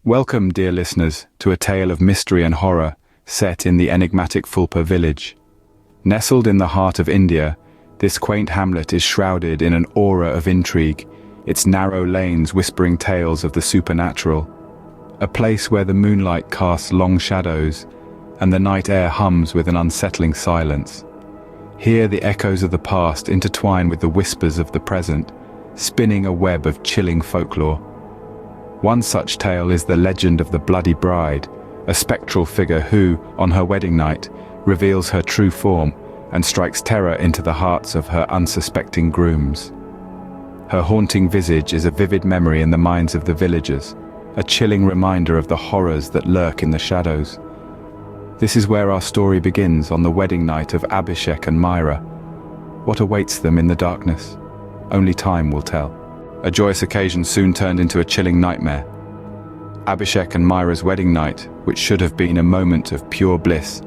Welcome, dear listeners, to a tale of mystery and horror set in the enigmatic Phulpur village. Nestled in the heart of India, this quaint hamlet is shrouded in an aura of intrigue, its narrow lanes whispering tales of the supernatural. A place where the moonlight casts long shadows and the night air hums with an unsettling silence. Here the echoes of the past intertwine with the whispers of the present, spinning a web of chilling folklore. One such tale is the legend of the Bloody Bride, a spectral figure who, on her wedding night, reveals her true form and strikes terror into the hearts of her unsuspecting grooms. Her haunting visage is a vivid memory in the minds of the villagers, a chilling reminder of the horrors that lurk in the shadows. This is where our story begins on the wedding night of Abhishek and Myra. What awaits them in the darkness? Only time will tell. A joyous occasion soon turned into a chilling nightmare. Abhishek and Myra's wedding night, which should have been a moment of pure bliss,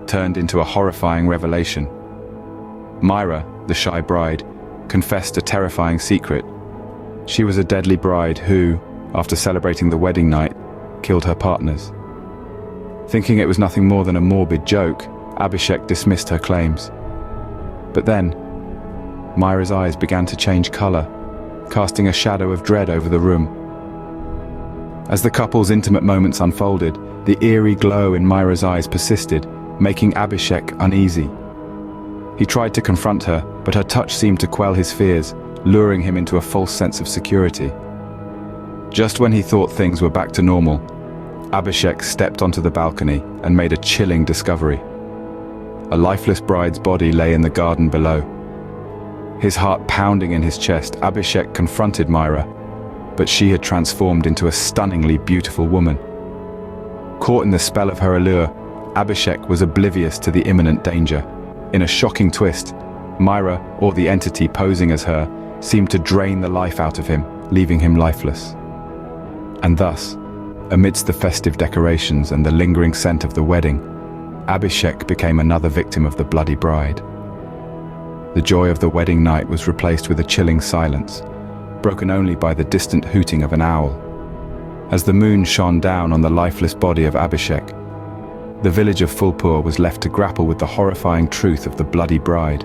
turned into a horrifying revelation. Myra, the shy bride, confessed a terrifying secret. She was a deadly bride who, after celebrating the wedding night, killed her partners. Thinking it was nothing more than a morbid joke, Abhishek dismissed her claims. But then, Myra's eyes began to change color, casting a shadow of dread over the room. As the couple's intimate moments unfolded, the eerie glow in Myra's eyes persisted, making Abhishek uneasy. He tried to confront her, but her touch seemed to quell his fears, luring him into a false sense of security. Just when he thought things were back to normal, Abhishek stepped onto the balcony and made a chilling discovery. A lifeless bride's body lay in the garden below. His heart pounding in his chest, Abhishek confronted Myra, but she had transformed into a stunningly beautiful woman. Caught in the spell of her allure, Abhishek was oblivious to the imminent danger. In a shocking twist, Myra, or the entity posing as her, seemed to drain the life out of him, leaving him lifeless. And thus, amidst the festive decorations and the lingering scent of the wedding, Abhishek became another victim of the Bloody Bride. The joy of the wedding night was replaced with a chilling silence, broken only by the distant hooting of an owl. As the moon shone down on the lifeless body of Abhishek, the village of Phulpur was left to grapple with the horrifying truth of the Bloody Bride.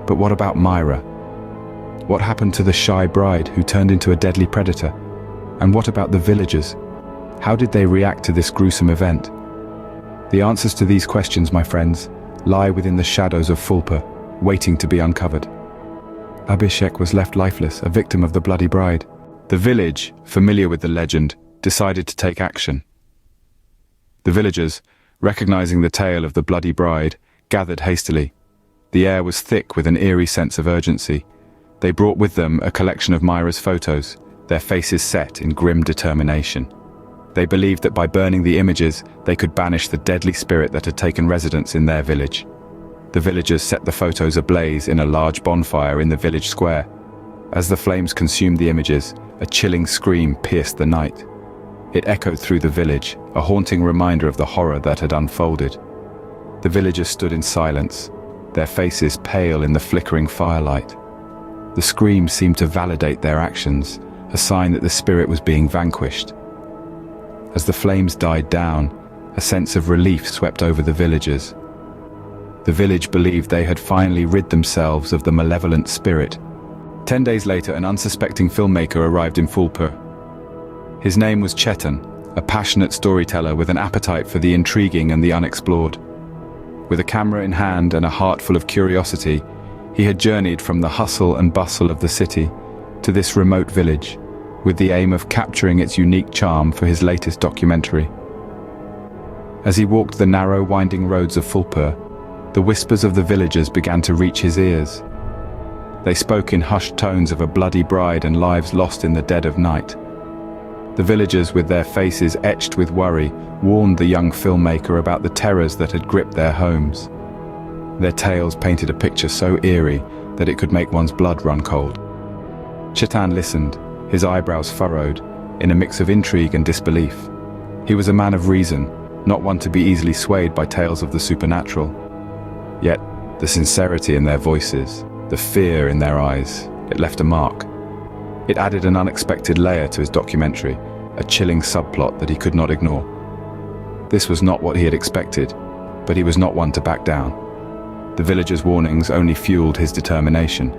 But what about Myra? What happened to the shy bride who turned into a deadly predator? And what about the villagers? How did they react to this gruesome event? The answers to these questions, my friends, lie within the shadows of Phulpur, waiting to be uncovered. Abhishek was left lifeless, a victim of the Bloody Bride. The village, familiar with the legend, decided to take action. The villagers, recognizing the tale of the Bloody Bride, gathered hastily. The air was thick with an eerie sense of urgency. They brought with them a collection of Myra's photos, their faces set in grim determination. They believed that by burning the images, they could banish the deadly spirit that had taken residence in their village. The villagers set the photos ablaze in a large bonfire in the village square. As the flames consumed the images, a chilling scream pierced the night. It echoed through the village, a haunting reminder of the horror that had unfolded. The villagers stood in silence, their faces pale in the flickering firelight. The scream seemed to validate their actions, a sign that the spirit was being vanquished. As the flames died down, a sense of relief swept over the villagers. The village believed they had finally rid themselves of the malevolent spirit. 10 days later, an unsuspecting filmmaker arrived in Phulpur. His name was Chetan, a passionate storyteller with an appetite for the intriguing and the unexplored. With a camera in hand and a heart full of curiosity, he had journeyed from the hustle and bustle of the city to this remote village, with the aim of capturing its unique charm for his latest documentary. As he walked the narrow, winding roads of Phulpur, the whispers of the villagers began to reach his ears. They spoke in hushed tones of a bloody bride and lives lost in the dead of night. The villagers, with their faces etched with worry, warned the young filmmaker about the terrors that had gripped their homes. Their tales painted a picture so eerie that it could make one's blood run cold. Chetan listened, his eyebrows furrowed, in a mix of intrigue and disbelief. He was a man of reason, not one to be easily swayed by tales of the supernatural. Yet, the sincerity in their voices, the fear in their eyes, it left a mark. It added an unexpected layer to his documentary, a chilling subplot that he could not ignore. This was not what he had expected, but he was not one to back down. The villagers' warnings only fueled his determination.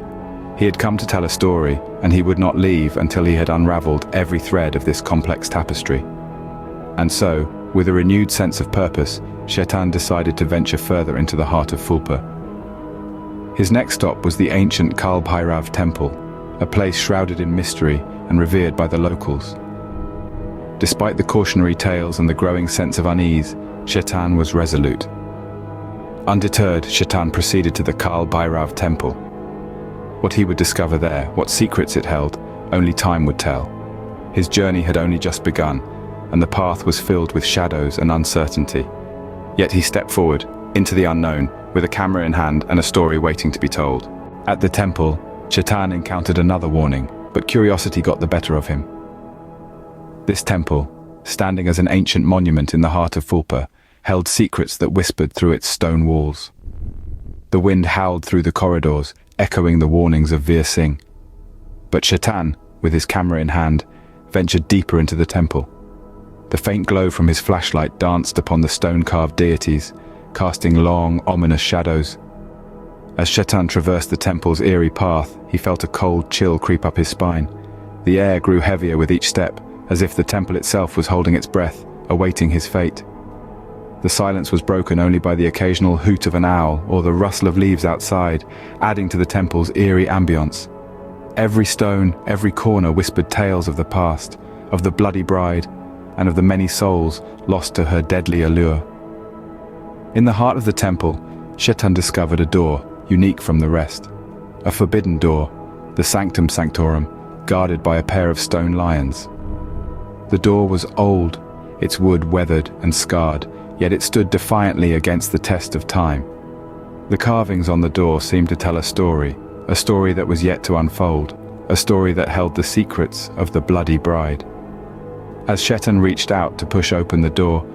He had come to tell a story, and he would not leave until he had unraveled every thread of this complex tapestry. And so, with a renewed sense of purpose, Chetan decided to venture further into the heart of Phulpur. His next stop was the ancient Kal Bhairav temple, a place shrouded in mystery and revered by the locals. Despite the cautionary tales and the growing sense of unease, Chetan was resolute. Undeterred, Chetan proceeded to the Kal Bhairav temple. What he would discover there, what secrets it held, only time would tell. His journey had only just begun, and the path was filled with shadows and uncertainty. Yet he stepped forward, into the unknown, with a camera in hand and a story waiting to be told. At the temple, Chetan encountered another warning, but curiosity got the better of him. This temple, standing as an ancient monument in the heart of Phulpur, held secrets that whispered through its stone walls. The wind howled through the corridors, echoing the warnings of Veer Singh. But Chetan, with his camera in hand, ventured deeper into the temple. The faint glow from his flashlight danced upon the stone-carved deities, casting long, ominous shadows. As Chetan traversed the temple's eerie path, he felt a cold chill creep up his spine. The air grew heavier with each step, as if the temple itself was holding its breath, awaiting his fate. The silence was broken only by the occasional hoot of an owl or the rustle of leaves outside, adding to the temple's eerie ambience. Every stone, every corner whispered tales of the past, of the bloody bride, and of the many souls lost to her deadly allure. In the heart of the temple, Chetan discovered a door, unique from the rest. A forbidden door, the Sanctum Sanctorum, guarded by a pair of stone lions. The door was old, its wood weathered and scarred, yet it stood defiantly against the test of time. The carvings on the door seemed to tell a story that was yet to unfold, a story that held the secrets of the bloody bride. As Chetan reached out to push open the door,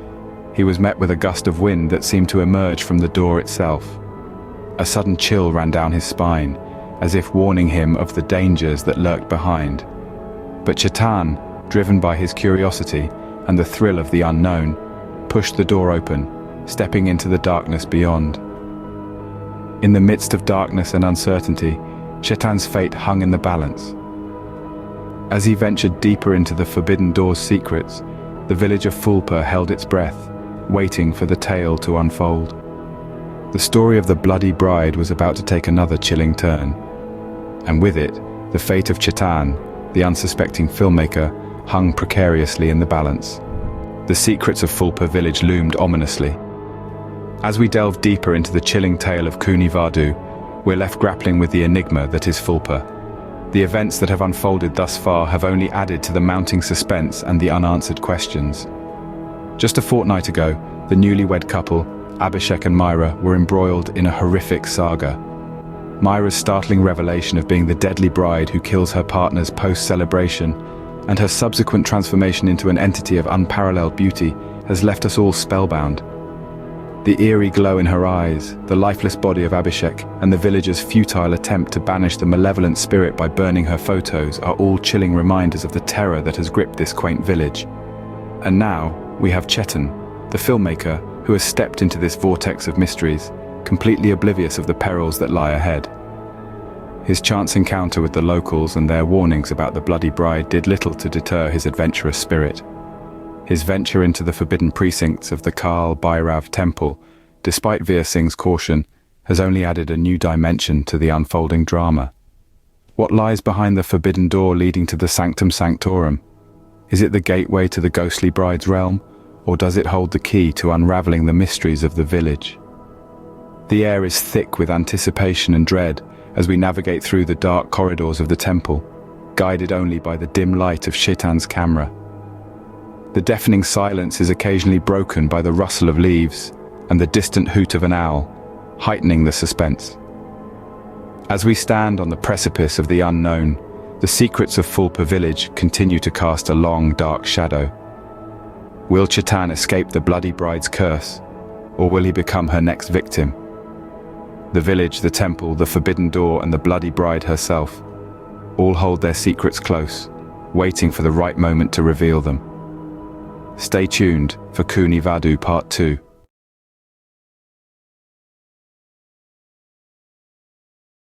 he was met with a gust of wind that seemed to emerge from the door itself. A sudden chill ran down his spine, as if warning him of the dangers that lurked behind. But Chetan, driven by his curiosity and the thrill of the unknown, pushed the door open, stepping into the darkness beyond. In the midst of darkness and uncertainty, Chetan's fate hung in the balance. As he ventured deeper into the forbidden door's secrets, the village of Phulpur held its breath, waiting for the tale to unfold. The story of the bloody bride was about to take another chilling turn, and with it, the fate of Chetan, the unsuspecting filmmaker, hung precariously in the balance. The secrets of Phulpur village loomed ominously. As we delve deeper into the chilling tale of Khooni Vadu, we're left grappling with the enigma that is Phulpur. The events that have unfolded thus far have only added to the mounting suspense and the unanswered questions. Just a fortnight ago, the newlywed couple, Abhishek and Myra, were embroiled in a horrific saga. Myra's startling revelation of being the deadly bride who kills her partners post-celebration, and her subsequent transformation into an entity of unparalleled beauty, has left us all spellbound. The eerie glow in her eyes, the lifeless body of Abhishek, and the villagers' futile attempt to banish the malevolent spirit by burning her photos are all chilling reminders of the terror that has gripped this quaint village. And now, we have Chetan, the filmmaker, who has stepped into this vortex of mysteries, completely oblivious of the perils that lie ahead. His chance encounter with the locals and their warnings about the bloody bride did little to deter his adventurous spirit. His venture into the forbidden precincts of the Kal Bhairav temple, despite Veer Singh's caution, has only added a new dimension to the unfolding drama. What lies behind the forbidden door leading to the Sanctum Sanctorum? Is it the gateway to the ghostly bride's realm, or does it hold the key to unraveling the mysteries of the village? The air is thick with anticipation and dread as we navigate through the dark corridors of the temple, guided only by the dim light of Chetan's camera. The deafening silence is occasionally broken by the rustle of leaves and the distant hoot of an owl, heightening the suspense. As we stand on the precipice of the unknown, the secrets of Phulpur village continue to cast a long, dark shadow. Will Chetan escape the bloody bride's curse, or will he become her next victim? The village, the temple, the forbidden door, and the bloody bride herself all hold their secrets close, waiting for the right moment to reveal them. Stay tuned for Khooni Vadu Part 2.